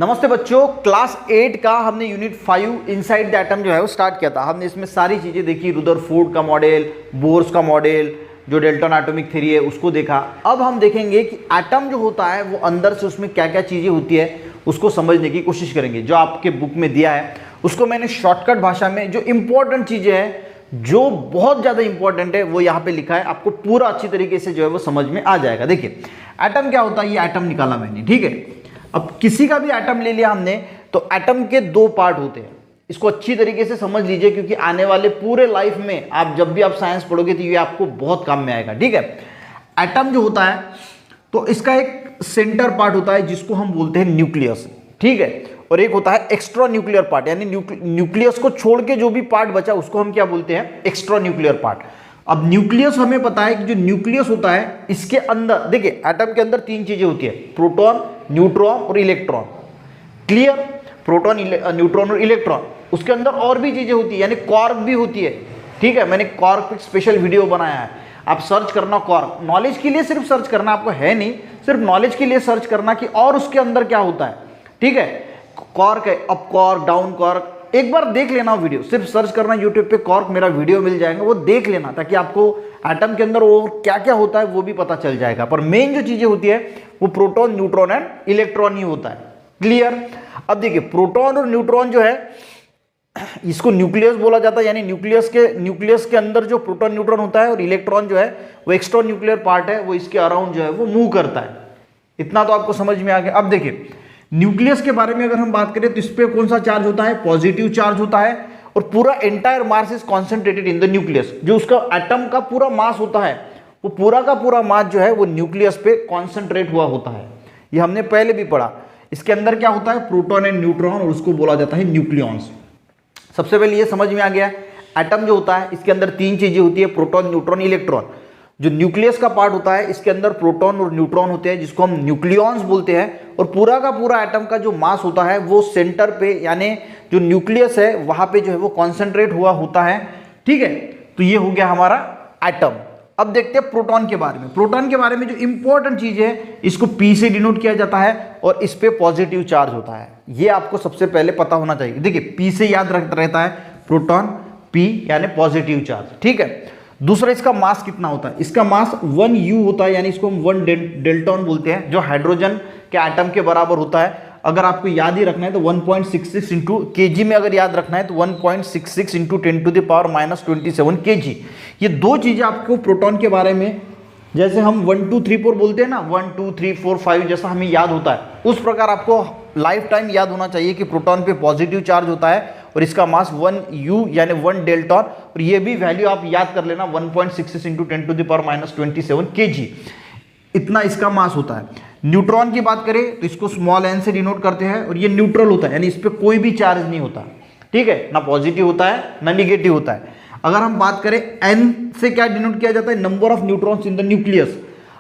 नमस्ते बच्चों, क्लास 8 का हमने यूनिट 5 इनसाइड द एटम जो है वो स्टार्ट किया था। हमने इसमें सारी चीज़ें देखी, रुदरफोर्ड का मॉडल, बोर्स का मॉडल, जो डेल्टन एटॉमिक थ्योरी है उसको देखा। अब हम देखेंगे कि एटम जो होता है वो अंदर से उसमें क्या क्या चीज़ें होती है उसको समझने की कोशिश करेंगे। जो आपके बुक में दिया है उसको मैंने शॉर्टकट भाषा में जो इंपॉर्टेंट चीज़ें हैं, जो बहुत ज़्यादा इंपॉर्टेंट है, वो यहाँ पे लिखा है। आपको पूरा अच्छी तरीके से जो है वो समझ में आ जाएगा। देखिए एटम क्या होता है, ये एटम निकाला मैंने, ठीक है। अब किसी का भी एटम ले लिया हमने, तो एटम के दो पार्ट होते हैं। इसको अच्छी तरीके से समझ लीजिए, क्योंकि आने वाले पूरे लाइफ में आप जब भी आप साइंस पढ़ोगे तो ये आपको बहुत काम में आएगा, ठीक है। एटम जो होता है तो इसका एक सेंटर पार्ट होता है जिसको हम बोलते हैं न्यूक्लियस, ठीक है। और एक होता है एक्स्ट्रा न्यूक्लियर पार्ट, यानी न्यूक्लियस को छोड़ के जो भी पार्ट बचा उसको हम क्या बोलते हैं, एक्स्ट्रा न्यूक्लियर पार्ट। अब न्यूक्लियस हमें पता है कि जो न्यूक्लियस होता है इसके अंदर, देखिए एटम के अंदर तीन चीजें होती है, प्रोटॉन, न्यूट्रॉन और इलेक्ट्रॉन। क्लियर, प्रोटॉन, न्यूट्रॉन और इलेक्ट्रॉन। उसके अंदर और भी चीजें होती है, यानी क्वार्क भी होती है, ठीक है। मैंने क्वार्क पे स्पेशल वीडियो बनाया है, आप सर्च करना क्वार्क। नॉलेज के लिए सिर्फ सर्च करना, आपको है नहीं, सिर्फ नॉलेज के लिए सर्च करना कि और उसके अंदर क्या होता है, ठीक है। क्वार्क है, अप क्वार्क, डाउन क्वार्क, एक बार देख लेना वीडियो, सिर्फ सर्च करना यूट्यूब पे क्वार्क, मेरा वीडियो मिल जाएगा, वो देख लेना, ताकि आपको एटम के अंदर वो क्या क्या होता है वो भी पता चल जाएगा। पर मेन जो चीजें होती है वो प्रोटॉन, न्यूट्रॉन एंड इलेक्ट्रॉन ही होता है। क्लियर। अब देखिए प्रोटॉन और न्यूट्रॉन जो है इसको न्यूक्लियस बोला जाता है, यानी न्यूक्लियस के अंदर जो प्रोटॉन न्यूट्रॉन होता है, और इलेक्ट्रॉन जो है वो एक्स्ट्रा न्यूक्लियर पार्ट है, वो इसके अराउंड जो है वो मूव करता है। इतना तो आपको समझ में आ गया। अब देखिए न्यूक्लियस के बारे में अगर हम बात करें तो इस पे कौन सा चार्ज होता है, पॉजिटिव चार्ज होता है, और पूरा entire mass is concentrated in the nucleus. जो उसका एटम का पूरा मास होता है वो पूरा का पूरा मास जो है वो न्यूक्लियस पे कॉन्सेंट्रेट हुआ होता है। ये हमने पहले भी पढ़ा। इसके अंदर क्या होता है, प्रोटॉन एंड न्यूट्रॉन, और उसको बोला जाता है न्यूक्लियॉन्स। सबसे पहले ये समझ में आ गया, एटम जो होता है इसके अंदर तीन चीजें होती है, प्रोटॉन, न्यूट्रॉन, इलेक्ट्रॉन। जो न्यूक्लियस का पार्ट होता है इसके अंदर प्रोटॉन और न्यूट्रॉन होते हैं, जिसको हम न्यूक्लियॉन्स बोलते हैं। और पूरा का पूरा एटम का जो मास होता है वो सेंटर पे, यानी जो न्यूक्लियस है वहां पे जो है वो कॉन्सेंट्रेट हुआ होता है, ठीक है। तो ये हो गया हमारा एटम। अब देखते हैं प्रोटॉन के बारे में। प्रोटॉन के बारे में जो इंपॉर्टेंट चीज है, इसको पी से डिनोट किया जाता है, और इस पे पॉजिटिव चार्ज होता है। ये आपको सबसे पहले पता होना चाहिए। देखिए पी से याद रहता है प्रोटॉन, पी यानी पॉजिटिव चार्ज, ठीक है। दूसरा, इसका मास कितना होता है, इसका मास 1U होता है, यानी इसको हम 1 डेल्टॉन बोलते हैं, जो हाइड्रोजन के एटम के बराबर होता है। अगर आपको याद ही रखना है तो 1.66 इंटू केजी में अगर याद रखना है तो 1.66 इंटू 10⁻⁻27 kg। ये दो चीजें आपको प्रोटॉन के बारे में, जैसे हम 1 2 3 4 बोलते हैं ना, 1 2 3 4 5 जैसा हमें याद होता है, उस प्रकार आपको लाइफ टाइम याद होना चाहिए कि प्रोटॉन पे पॉजिटिव चार्ज होता है और इसका मास 1U यानी 1 डेल्टॉन। और ये भी वैल्यू आप याद कर लेना, 1.66 इंटू 10⁻⁻27 kg, इतना इसका मास होता है। न्यूट्रॉन की बात करें तो इसको स्मॉल n से डिनोट करते हैं, और ये न्यूट्रल होता है, यानी इस पर कोई भी चार्ज नहीं होता, ठीक है। ना पॉजिटिव होता है ना निगेटिव होता है। अगर हम बात करें n से क्या डिनोट किया जाता है, number of neutrons in the nucleus.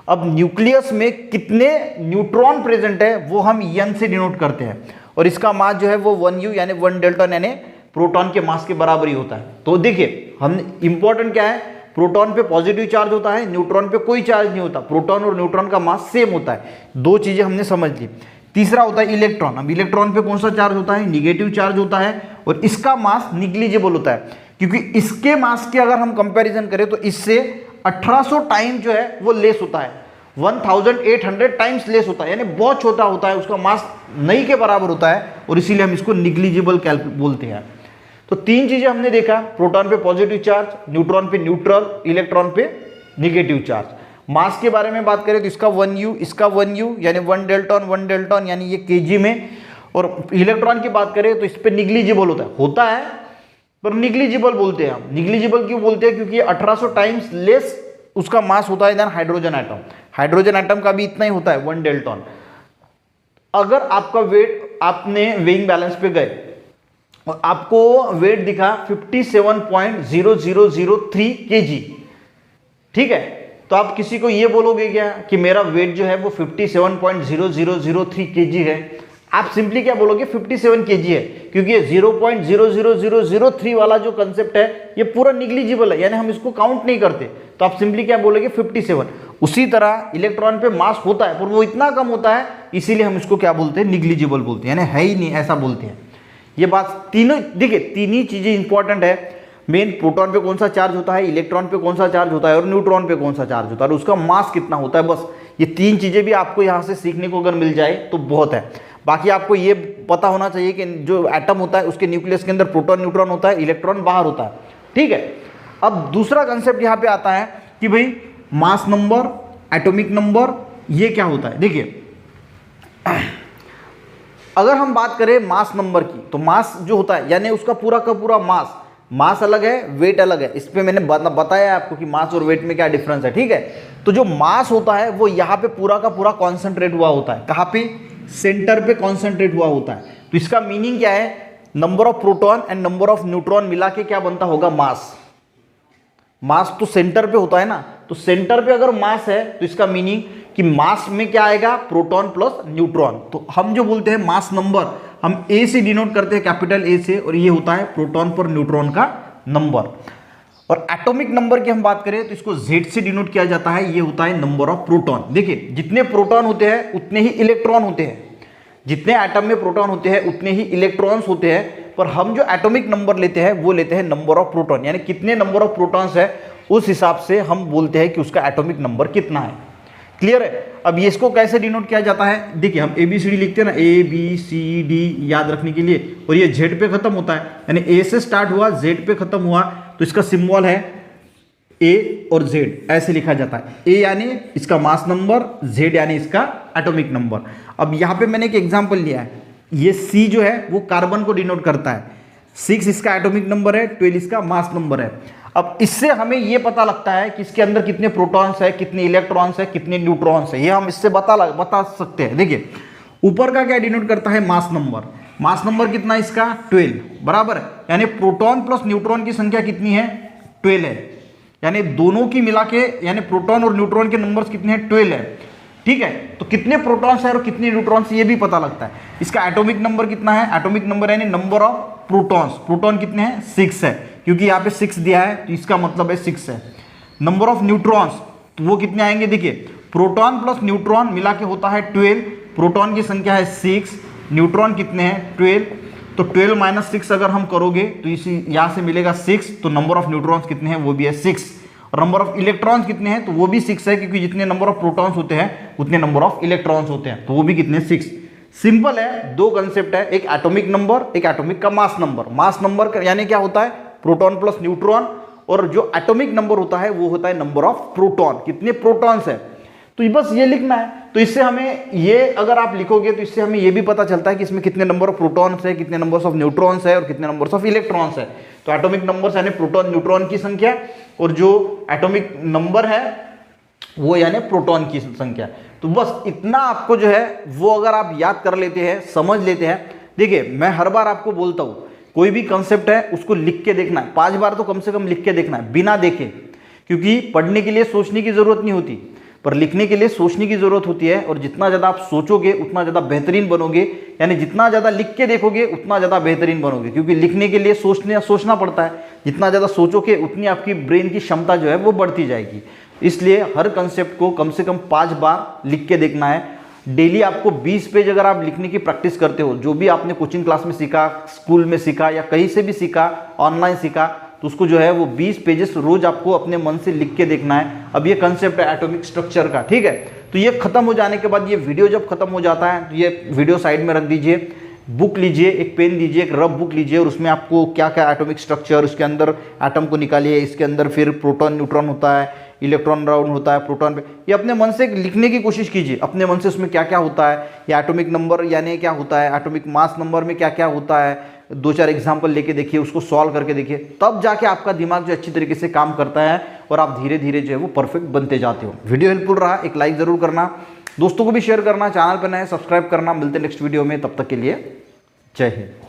अब न्यूक्लियस में कितने न्यूट्रॉन प्रेजेंट है वो हम n से डिनोट करते हैं, और इसका मास जो है वो 1U यानी 1 डेल्टॉन यानी प्रोटॉन के मास के बराबर ही होता है। तो देखिए हम इंपॉर्टेंट क्या है, प्रोटॉन पे पॉजिटिव चार्ज होता है, न्यूट्रॉन पे कोई चार्ज नहीं होता, प्रोटॉन और न्यूट्रॉन का मास सेम होता है। दो चीजें हमने समझ ली। तीसरा होता है इलेक्ट्रॉन। अब इलेक्ट्रॉन पे कौन सा चार्ज होता है, निगेटिव चार्ज होता है, और इसका मास निग्लिजिबल होता है, क्योंकि इसके मास के अगर हम कंपैरिजन करें तो इससे 1800 टाइम जो है वो लेस होता है, 1800 टाइम्स लेस होता है, यानी बहुत छोटा होता है, उसका मास नहीं के बराबर होता है, और इसीलिए हम इसको निग्लिजिबल बोलते हैं। तो तीन चीजें हमने देखा, प्रोटॉन पे पॉजिटिव चार्ज, न्यूट्रॉन पे न्यूट्रल, इलेक्ट्रॉन पे निगेटिव चार्ज। मास के बारे में बात करें तो इसका 1U, इसका 1U यानी 1 डेल्टॉन यानी ये केजी में। और इलेक्ट्रॉन की बात करें तो इस पे निग्लिजिबल होता है पर निग्लिजिबल बोलते हैं हम। निग्लिजिबल क्यों बोलते हैं, क्योंकि 1800 टाइम्स लेस उसका मास होता है than hydrogen atom. Hydrogen atom का भी इतना ही होता है, 1 डेल्टॉन। अगर आपका वेट, आपने वेइंग बैलेंस पे गए और आपको वेट दिखा 57.0003 kg, ठीक है, तो आप किसी को ये बोलोगे क्या कि मेरा वेट जो है वो 57.0003 kg है। आप सिंपली क्या बोलोगे, 57 kg है, क्योंकि ये 0.00003 वाला जो कंसेप्ट है ये पूरा निग्लिजिबल है, यानी हम इसको काउंट नहीं करते। तो आप सिंपली क्या बोलोगे, 57। उसी तरह इलेक्ट्रॉन पे मास होता है पर वो इतना कम होता है, इसीलिए हम इसको क्या बोलते हैं, निग्लिजिबल बोलते हैं, यानी है ही नहीं ऐसा बोलते हैं। ये बात तीनों देखिए, तीन ही चीजें इंपॉर्टेंट है। मेन प्रोटॉन पे कौन सा चार्ज होता है, इलेक्ट्रॉन पे कौन सा चार्ज होता है और न्यूट्रॉन पे कौन सा चार्ज होता है और उसका मास कितना होता है। बस ये तीन चीजें भी आपको यहाँ से सीखने को अगर मिल जाए तो बहुत है। बाकी आपको ये पता होना चाहिए कि जो एटम होता है उसके न्यूक्लियस के अंदर प्रोटॉन न्यूट्रॉन होता है, इलेक्ट्रॉन बाहर होता है, ठीक है। अब दूसरा कंसेप्ट यहाँ पे आता है कि भाई मास नंबर, एटॉमिक नंबर, ये क्या होता है। देखिए अगर हम बात करें मास नंबर की, तो मास जो होता है यानी उसका पूरा का पूरा मास अलग है, वेट अलग है। इस पे मैंने बताया आपको कि मास और वेट में क्या डिफरेंस है, ठीक है। तो जो मास होता है वो यहाँ पे पूरा का पूरा कॉन्सेंट्रेट हुआ होता है। कहाँ पे, सेंटर पे कॉन्सेंट्रेट हुआ होता है। तो इसका मीनिंग क्या है, number of proton and number of neutron मिला के क्या बनता होगा, मास। मास तो सेंटर पे होता है ना, तो सेंटर पे अगर मास है तो इसका मीनिंग कि मास में क्या आएगा, प्रोटॉन प्लस न्यूट्रॉन। तो हम जो बोलते हैं मास नंबर, हम ए से डिनोट करते हैं, कैपिटल ए से, और ये होता है प्रोटॉन पर न्यूट्रॉन का नंबर। और एटॉमिक नंबर की हम बात करें तो इसको जेड से डिनोट किया जाता है, ये होता है नंबर ऑफ प्रोटॉन। देखिए जितने प्रोटॉन होते हैं उतने ही इलेक्ट्रॉन होते हैं, जितने एटम में प्रोटॉन होते हैं उतने ही इलेक्ट्रॉन्स होते हैं, पर हम जो एटॉमिक नंबर लेते हैं वो लेते हैं नंबर ऑफ प्रोटॉन, यानी कितने नंबर ऑफ प्रोटॉन्स है उस हिसाब से हम बोलते हैं कि उसका एटॉमिक नंबर कितना है। क्लियर है। अब ये इसको कैसे डिनोट किया जाता है, देखिए हम ABCD लिखते हैं ना, ABCD याद रखने के लिए, और ये Z पे खत्म होता है, यानी A से स्टार्ट हुआ Z पे खत्म हुआ, तो इसका सिंबल है A और Z, ऐसे लिखा जाता है। A यानी इसका मास नंबर, Z यानी इसका एटॉमिक नंबर। अब यहाँ पे मैंने एक एग्जाम्पल लिया है, ये C जो है वो कार्बन को डिनोट करता है, 6 इसका एटॉमिक नंबर है, 12 इसका मास नंबर है। अब इससे हमें ये पता लगता है कि इसके अंदर कितने प्रोटॉन्स है, कितने इलेक्ट्रॉन्स है, कितने न्यूट्रॉन्स है, ये हम इससे बता सकते हैं। देखिए ऊपर का क्या डिनोट करता है, मास नंबर। मास नंबर कितना है इसका, 12 बराबर है, यानी प्रोटॉन प्लस न्यूट्रॉन की संख्या कितनी है, 12 है, यानी दोनों की मिला के यानी प्रोटॉन और न्यूट्रॉन के नंबर्स कितने हैं, 12 है, ठीक है। तो कितने प्रोटॉन्स है और कितने न्यूट्रॉन्स ये भी पता लगता है। इसका एटॉमिक नंबर कितना है, एटॉमिक नंबर यानी नंबर ऑफ प्रोटॉन्स, प्रोटॉन कितने हैं, 6 है, क्योंकि यहाँ पे 6 दिया है तो इसका मतलब है 6 है। नंबर ऑफ न्यूट्रॉन्स तो वो कितने आएंगे, देखिए प्रोटॉन प्लस न्यूट्रॉन मिला के होता है 12, प्रोटॉन की संख्या है 6, न्यूट्रॉन कितने हैं 12, तो 12 माइनस 6 अगर हम करोगे तो इसी यहाँ से मिलेगा 6, तो नंबर ऑफ न्यूट्रॉन्स कितने हैं वो भी है 6, और नंबर ऑफ इलेक्ट्रॉन्स कितने हैं तो वो भी 6 है, क्योंकि जितने नंबर ऑफ प्रोटॉन्स होते हैं उतने नंबर ऑफ इलेक्ट्रॉन्स होते हैं, तो वो भी कितने 6। सिंपल है, दो कंसेप्ट है, एक एटॉमिक नंबर, एक एटॉमिक का मास नंबर। मास नंबर यानी क्या होता है, प्रोटॉन प्लस न्यूट्रॉन, और जो एटॉमिक नंबर होता है वो होता है नंबर ऑफ प्रोटॉन, कितने प्रोटॉन्स है। तो बस ये लिखना है। तो इससे हमें ये अगर आप लिखोगे तो इससे हमें ये भी पता चलता है कि इसमें कितने नंबर ऑफ प्रोटॉन्स है, कितने नंबर्स ऑफ न्यूट्रॉन्स है और कितने नंबर्स ऑफ इलेक्ट्रॉन्स है। तो एटॉमिक नंबर्स यानी प्रोटॉन न्यूट्रॉन की संख्या, और जो एटॉमिक नंबर है वो यानी प्रोटॉन की संख्या। तो बस इतना आपको जो है वो अगर आप याद कर लेते हैं, समझ लेते हैं। देखिए मैं हर बार आपको बोलता हूँ, कोई भी कंसेप्ट है उसको लिख के देखना है, 5 बार तो कम से कम लिख के देखना है बिना देखे, क्योंकि पढ़ने के लिए सोचने की जरूरत नहीं होती, पर लिखने के लिए सोचने की जरूरत होती है। और जितना ज़्यादा आप सोचोगे उतना ज़्यादा बेहतरीन बनोगे, यानी जितना ज़्यादा लिख के देखोगे उतना ज़्यादा बेहतरीन बनोगे, क्योंकि लिखने के लिए सोचना पड़ता है। जितना ज़्यादा सोचोगे उतनी आपकी ब्रेन की क्षमता जो है वो बढ़ती जाएगी। इसलिए हर कंसेप्ट को कम से कम 5 बार लिख के देखना है। डेली आपको 20 पेज अगर आप लिखने की प्रैक्टिस करते हो, जो भी आपने कोचिंग क्लास में सीखा, स्कूल में सीखा या कहीं से भी सीखा, ऑनलाइन सीखा, तो उसको जो है वो 20 पेजेस रोज आपको अपने मन से लिख के देखना है। अब ये कंसेप्ट है एटॉमिक स्ट्रक्चर का, ठीक है। तो ये खत्म हो जाने के बाद, ये वीडियो जब खत्म हो जाता है तो ये वीडियो साइड में रख दीजिए, बुक लीजिए, एक पेन लीजिए, एक रफ बुक लीजिए, और उसमें आपको क्या क्या एटॉमिक स्ट्रक्चर, उसके अंदर एटम को निकालिए, इसके अंदर फिर प्रोटॉन न्यूट्रॉन होता है, इलेक्ट्रॉन राउंड होता है, प्रोटॉन पे, ये अपने मन से लिखने की कोशिश कीजिए, अपने मन से उसमें क्या क्या होता है, या एटॉमिक नंबर यानी क्या होता है, एटॉमिक मास नंबर में क्या क्या होता है, 2-4 एग्जाम्पल लेके देखिए, उसको सॉल्व करके देखिए, तब जाके आपका दिमाग जो अच्छी तरीके से काम करता है और आप धीरे धीरे जो है वो परफेक्ट बनते जाते हो। वीडियो हेल्पफुल रहा, एक लाइक जरूर करना, दोस्तों को भी शेयर करना, चैनल पर नए सब्सक्राइब करना। मिलते हैं नेक्स्ट वीडियो में, तब तक के लिए जय हिंद।